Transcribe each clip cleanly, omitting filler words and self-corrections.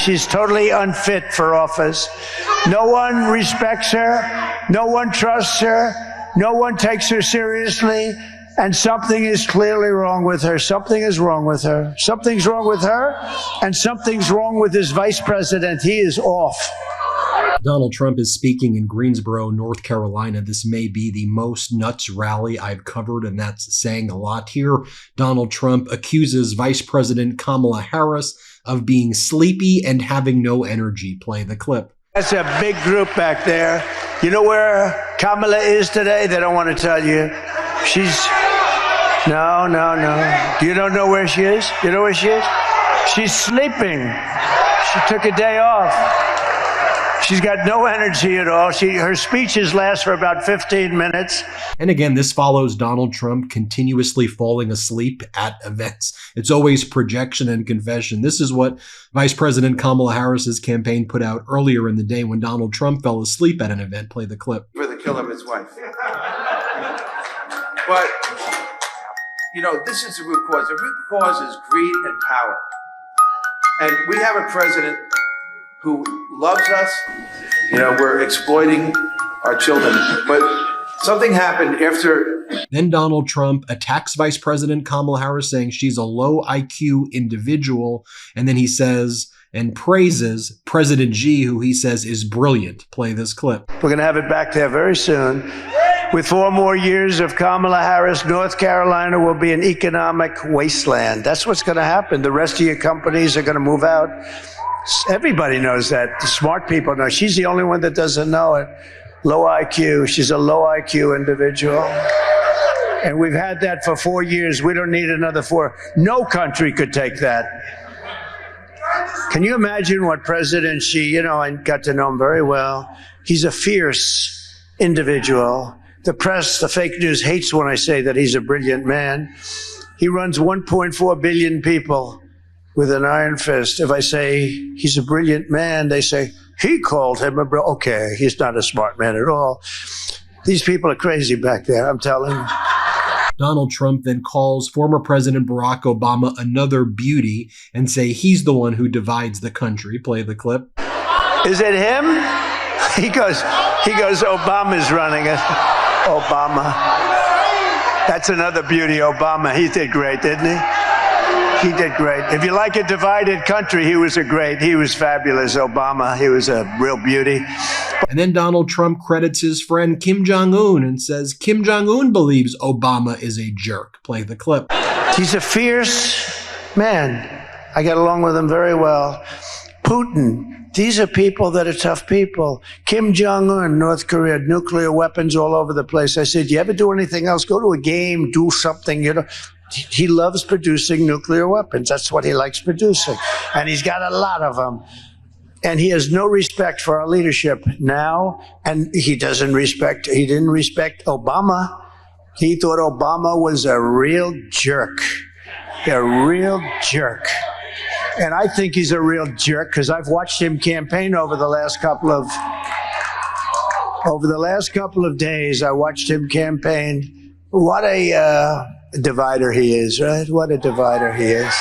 She's totally unfit for office. No one respects her. No one trusts her. No one takes her seriously. And something is clearly wrong with her. Something is wrong with her. Something's wrong with her, and something's wrong with his vice president. He is off. Donald Trump is speaking in Greensboro, North Carolina. This may be the most nuts rally I've covered, and that's saying a lot here. Donald Trump accuses Vice President Kamala Harris of being sleepy and having no energy. Play the clip. That's a big group back there. You know where Kamala is today? They don't want to tell you. No. You don't know where she is? You know where she is? She's sleeping. She took a day off. She's got no energy at all. Her speeches last for about 15 minutes. And again, this follows Donald Trump continuously falling asleep at events. It's always projection and confession. This is what Vice President Kamala Harris's campaign put out earlier in the day when Donald Trump fell asleep at an event. Play the clip. For the kill of his wife. But, you know, this is the root cause. The root cause is greed and power. And we have a president who loves us. You know, we're exploiting our children. But something happened after. Then Donald Trump attacks Vice President Kamala Harris, saying she's a low IQ individual. And then he says and praises President Xi, who he says is brilliant. Play this clip. We're going to have it back there very soon. With 4 more years of Kamala Harris, North Carolina will be an economic wasteland. That's what's going to happen. The rest of your companies are going to move out. Everybody knows that. The smart people know. She's the only one that doesn't know it. Low IQ. She's a low IQ individual. And we've had that for 4 years. We don't need another 4. No country could take that. Can you imagine what President Xi, you know, I got to know him very well. He's a fierce individual. The press, the fake news hates when I say that he's a brilliant man. He runs 1.4 billion people with an iron fist. If I say he's a brilliant man, they say, he called him a okay, he's not a smart man at all. These people are crazy back there, I'm telling you. Donald Trump then calls former President Barack Obama another beauty and say he's the one who divides the country. Play the clip. Is it him? He goes, Obama's running it. Obama. That's another beauty, Obama. He did great, didn't he? He did great. If you like a divided country, he was fabulous, Obama. He was a real beauty. And then Donald Trump credits his friend Kim Jong-un and says Kim Jong-un believes Obama is a jerk. Play the clip. He's a fierce man. I get along with him very well. Putin. These are people that are tough people. Kim Jong-un, North Korea, nuclear weapons all over the place. I said, you ever do anything else? Go to a game, do something, you know. He loves producing nuclear weapons. That's what he likes producing. And he's got a lot of them. And he has no respect for our leadership now. And he didn't respect Obama. He thought Obama was a real jerk. A real jerk. And I think he's a real jerk because I've watched him campaign over the last couple of days. I watched him campaign. What a divider he is, right? What a divider he is.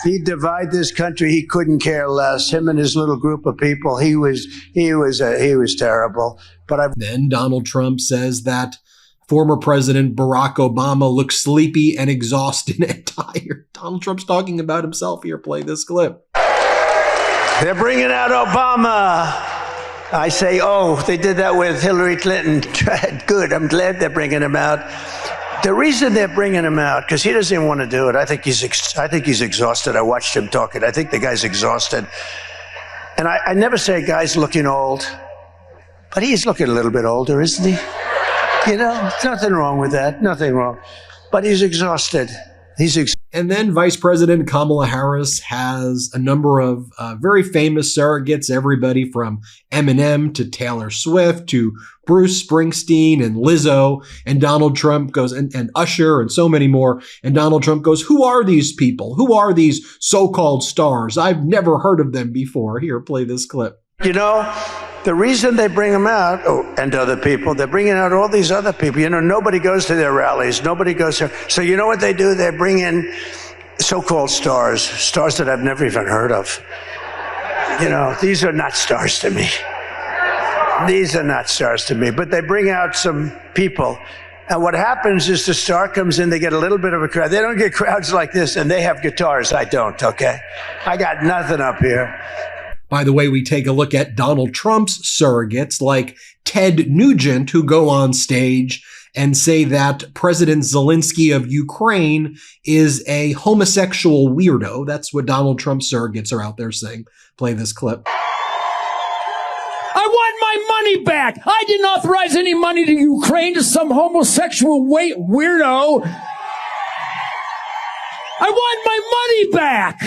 He'd divide this country. He couldn't care less. Him and his little group of people. He was terrible. Then Donald Trump says that former President Barack Obama looks sleepy and exhausted and tired. Donald Trump's talking about himself here. Play this clip. They're bringing out Obama. I say, oh, they did that with Hillary Clinton. Good. I'm glad they're bringing him out. The reason they're bringing him out, because he doesn't even want to do it. I think he's exhausted. I watched him talking. I think the guy's exhausted. And I never say a guy's looking old, but he's looking a little bit older, isn't he? You know, nothing wrong with that. Nothing wrong. But he's exhausted. And then Vice President Kamala Harris has a number of very famous surrogates, everybody from Eminem to Taylor Swift to Bruce Springsteen and Lizzo. And Donald Trump goes, and Usher and so many more. And Donald Trump goes, who are these people? Who are these so-called stars? I've never heard of them before. Here, play this clip. You know, the reason they bring them out, and other people, they're bringing out all these other people. You know, nobody goes to their rallies. Nobody goes there. So you know what they do? They bring in so-called stars that I've never even heard of. You know, these are not stars to me. These are not stars to me, but they bring out some people. And what happens is the star comes in, they get a little bit of a crowd. They don't get crowds like this, and they have guitars. I don't, okay? I got nothing up here. By the way, we take a look at Donald Trump's surrogates like Ted Nugent, who go on stage and say that President Zelensky of Ukraine is a homosexual weirdo. That's what Donald Trump's surrogates are out there saying. Play this clip. I want my money back. I didn't authorize any money to Ukraine to some homosexual weirdo. I want my money back.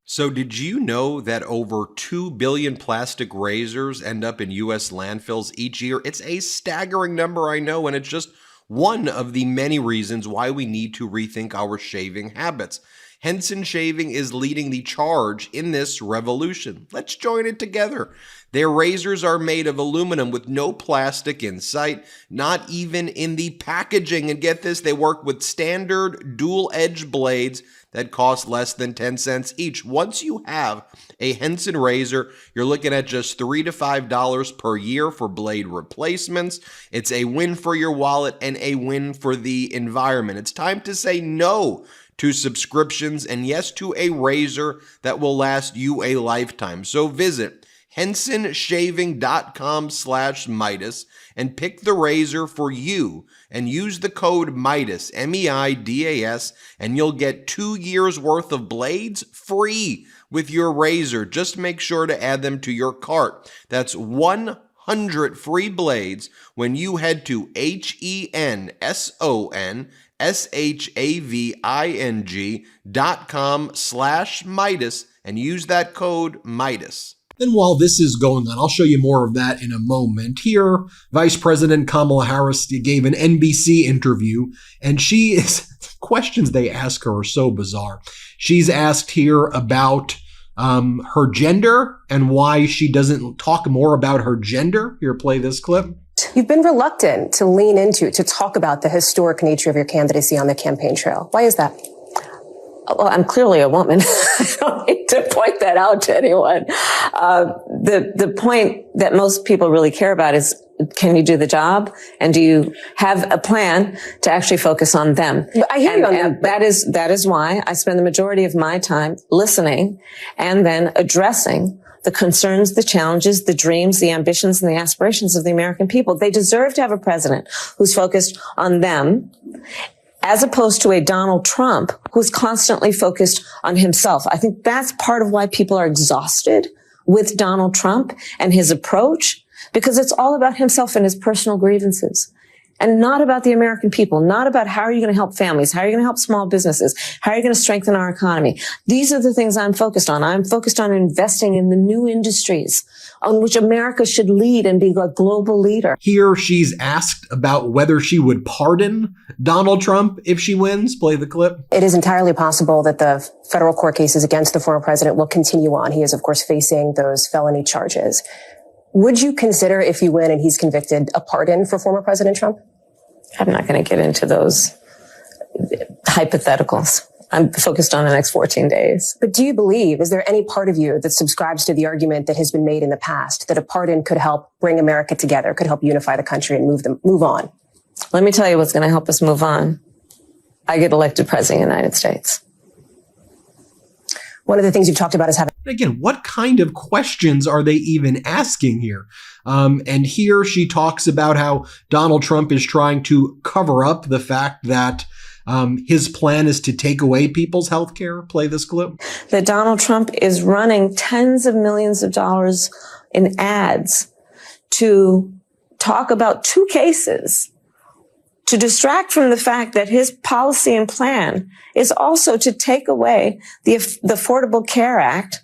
So did you know that over 2 billion plastic razors end up in U.S. landfills each year? It's a staggering number, I know, and it's just one of the many reasons why we need to rethink our shaving habits. Henson Shaving is leading the charge in this revolution. Let's join it together. Their razors are made of aluminum with no plastic in sight, not even in the packaging. And get this, they work with standard dual-edged blades that cost less than 10 cents each. Once you have a Henson razor, you're looking at just $3 to $5 per year for blade replacements. It's a win for your wallet and a win for the environment. It's time to say no to subscriptions and yes to a razor that will last you a lifetime. So visit HensonShaving.com/Meidas and pick the razor for you and use the code Meidas, MEIDAS, and you'll get 2 years worth of blades free with your razor. Just make sure to add them to your cart. That's 100 free blades when you head to HensonShaving.com/Meidas and use that code Meidas. And while this is going on, I'll show you more of that in a moment. Here, Vice President Kamala Harris gave an NBC interview, and questions they ask her are so bizarre. She's asked here about her gender and why she doesn't talk more about her gender. Here, play this clip. You've been reluctant to lean into, to talk about the historic nature of your candidacy on the campaign trail. Why is that? Well, I'm clearly a woman. I don't need to point that out to anyone. The point that most people really care about is, can you do the job? And do you have a plan to actually focus on them? I hear you on that. That is why I spend the majority of my time listening and then addressing the concerns, the challenges, the dreams, the ambitions, and the aspirations of the American people. They deserve to have a president who's focused on them, as opposed to a Donald Trump who's constantly focused on himself. I think that's part of why people are exhausted with Donald Trump and his approach, because it's all about himself and his personal grievances, and not about the American people, not about how are you going to help families, how are you going to help small businesses, how are you going to strengthen our economy. These are the things I'm focused on. I'm focused on investing in the new industries on which America should lead and be a global leader. Here, she's asked about whether she would pardon Donald Trump if she wins. Play the clip. It is entirely possible that the federal court cases against the former president will continue on. He is, of course, facing those felony charges. Would you consider, if you win and he's convicted, a pardon for former President Trump? I'm not going to get into those hypotheticals. I'm focused on the next 14 days. But do you believe, is there any part of you that subscribes to the argument that has been made in the past that a pardon could help bring America together, could help unify the country and move on? Let me tell you what's going to help us move on. I get elected president of the United States. One of the things you've talked about is having... Again, what kind of questions are they even asking here? And here she talks about how Donald Trump is trying to cover up the fact that his plan is to take away people's health care. Play this clip. That Donald Trump is running tens of millions of dollars in ads to talk about 2 cases, to distract from the fact that his policy and plan is also to take away the Affordable Care Act,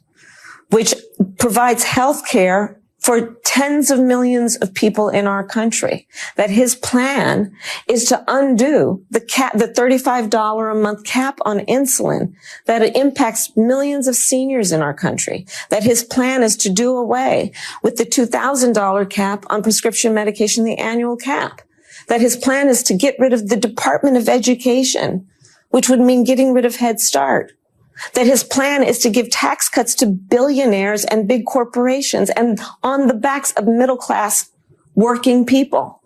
which provides health care for tens of millions of people in our country. That his plan is to undo the $35 a month cap on insulin that it impacts millions of seniors in our country. That his plan is to do away with the $2,000 cap on prescription medication, the annual cap. That his plan is to get rid of the Department of Education, which would mean getting rid of Head Start. that his plan is to give tax cuts to billionaires and big corporations and on the backs of middle-class working people.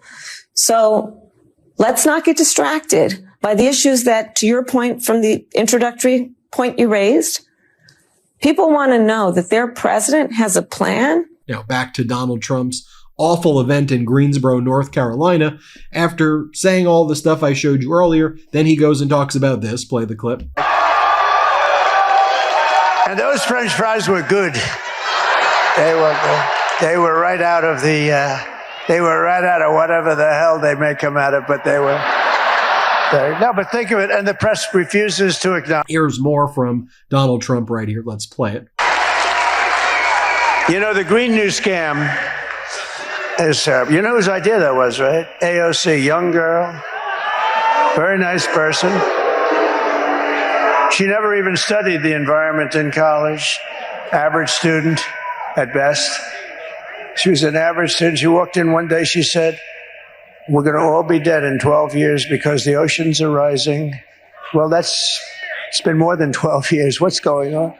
So let's not get distracted by the issues that, to your point from the introductory point you raised, people want to know that their president has a plan. Now, back to Donald Trump's awful event in Greensboro, North Carolina. After saying all the stuff I showed you earlier, then he goes and talks about this. Play the clip. And those French fries were good. They were good. They were right out of whatever the hell they may come out of, but they were. No, but think of it, and the press refuses to acknowledge. Here's more from Donald Trump right here. Let's play it. You know, the Green New scam is terrible. You know whose idea that was, right? AOC, young girl, very nice person. She never even studied the environment in college, average student at best. She was an average student. She walked in one day, she said, we're going to all be dead in 12 years because the oceans are rising. Well, it's been more than 12 years. What's going on?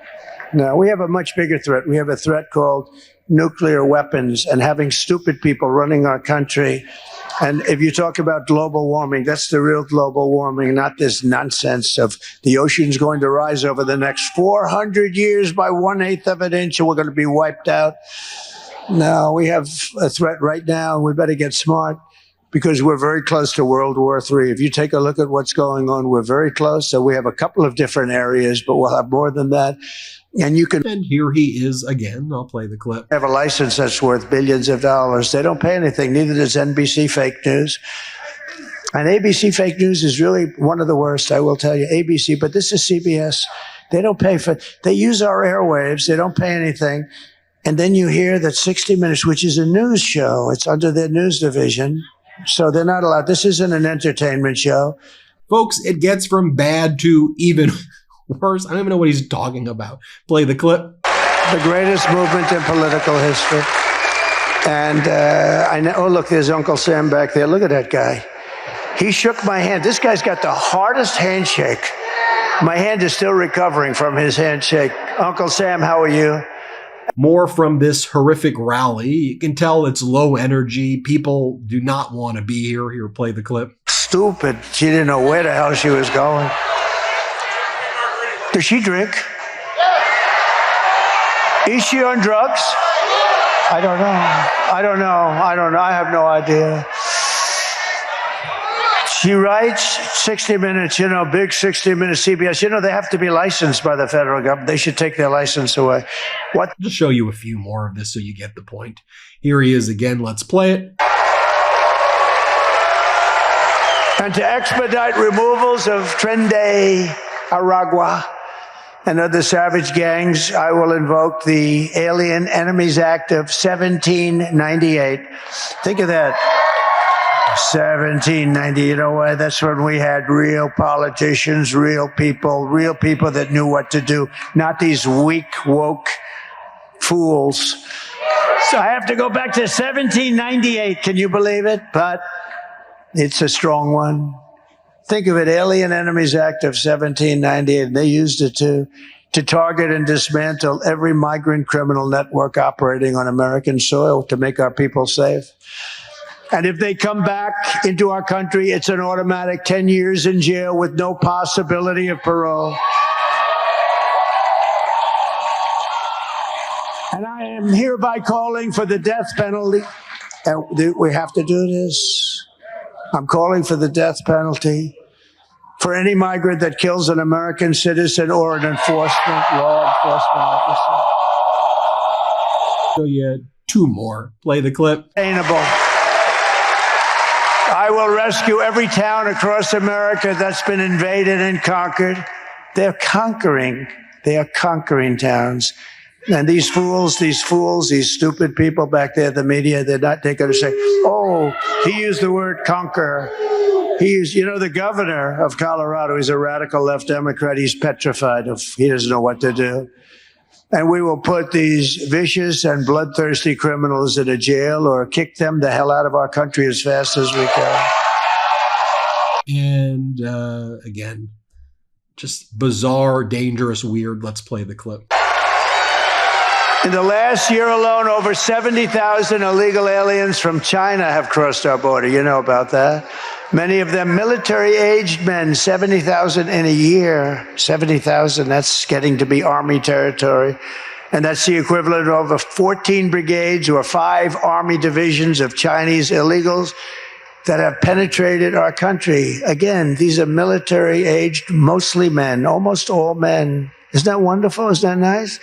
No, we have a much bigger threat. We have a threat called nuclear weapons and having stupid people running our country. And if you talk about global warming, that's the real global warming, not this nonsense of the ocean's going to rise over the next 400 years by 1/8 of an inch and we're going to be wiped out. No, we have a threat right now and we better get smart because we're very close to World War III. If you take a look at what's going on, we're very close. So we have a couple of different areas, but we'll have more than that. And you can. And here he is again. I'll play the clip. Have a license that's worth billions of dollars. They don't pay anything. Neither does NBC fake news. And ABC fake news is really one of the worst, I will tell you. ABC, but this is CBS. They don't pay for, they use our airwaves. They don't pay anything. And then you hear that 60 Minutes, which is a news show, it's under their news division. So they're not allowed. This isn't an entertainment show. Folks, it gets from bad to even worse. I don't even know what he's talking about. Play the clip. The greatest movement in political history. And I know, oh, look, there's Uncle Sam back there. Look at that guy. He shook my hand. This guy's got the hardest handshake. My hand is still recovering from his handshake. Uncle Sam, how are you? More from this horrific rally. You can tell it's low energy. People do not want to be here. Here, play the clip. Stupid. She didn't know where the hell she was going. Does she drink? Is she on drugs? I don't know. I have no idea. She writes 60 Minutes, you know, big 60 Minutes CBS. You know, they have to be licensed by the federal government. They should take their license away. What? Just show you a few more of this so you get the point. Here he is again. Let's play it. And to expedite removals of Tren Aragua and other savage gangs, I will invoke the Alien Enemies Act of 1798. Think of that. 1790, you know why? That's when we had real politicians, real people that knew what to do, not these weak, woke fools. So I have to go back to 1798. Can you believe it? But it's a strong one. Think of it, Alien Enemies Act of 1798. They used it to target and dismantle every migrant criminal network operating on American soil to make our people safe. And if they come back into our country, it's an automatic 10 years in jail with no possibility of parole. And I am hereby calling for the death penalty. And we have to do this. I'm calling for the death penalty for any migrant that kills an American citizen or an law enforcement officer. So yeah, two more. Play the clip. Sustainable. I will rescue every town across America that's been invaded and conquered. They're conquering. They are conquering towns. And these fools, these stupid people back there, the media, they're going to say, oh, he used the word conquer. The governor of Colorado, he's a radical left Democrat. He's petrified. He doesn't know what to do. And we will put these vicious and bloodthirsty criminals in a jail or kick them the hell out of our country as fast as we can. And again, just bizarre, dangerous, weird. Let's play the clip. In the last year alone, over 70,000 illegal aliens from China have crossed our border. You know about that. Many of them military-aged men, 70,000 in a year. 70,000, that's getting to be Army territory. And that's the equivalent of over 14 brigades or 5 Army divisions of Chinese illegals that have penetrated our country. Again, these are military-aged, mostly men, almost all men. Isn't that wonderful? Isn't that nice?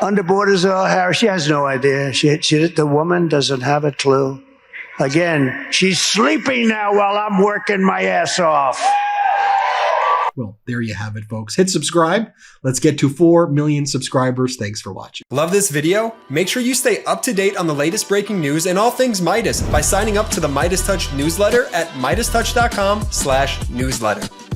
Under borders of Harris, she has no idea. The woman doesn't have a clue. Again, she's sleeping now while I'm working my ass off. Well, there you have it, folks. Hit subscribe. Let's get to 4 million subscribers. Thanks for watching. Love this video? Make sure you stay up to date on the latest breaking news and all things Midas by signing up to the MeidasTouch newsletter at MeidasTouch.com/newsletter.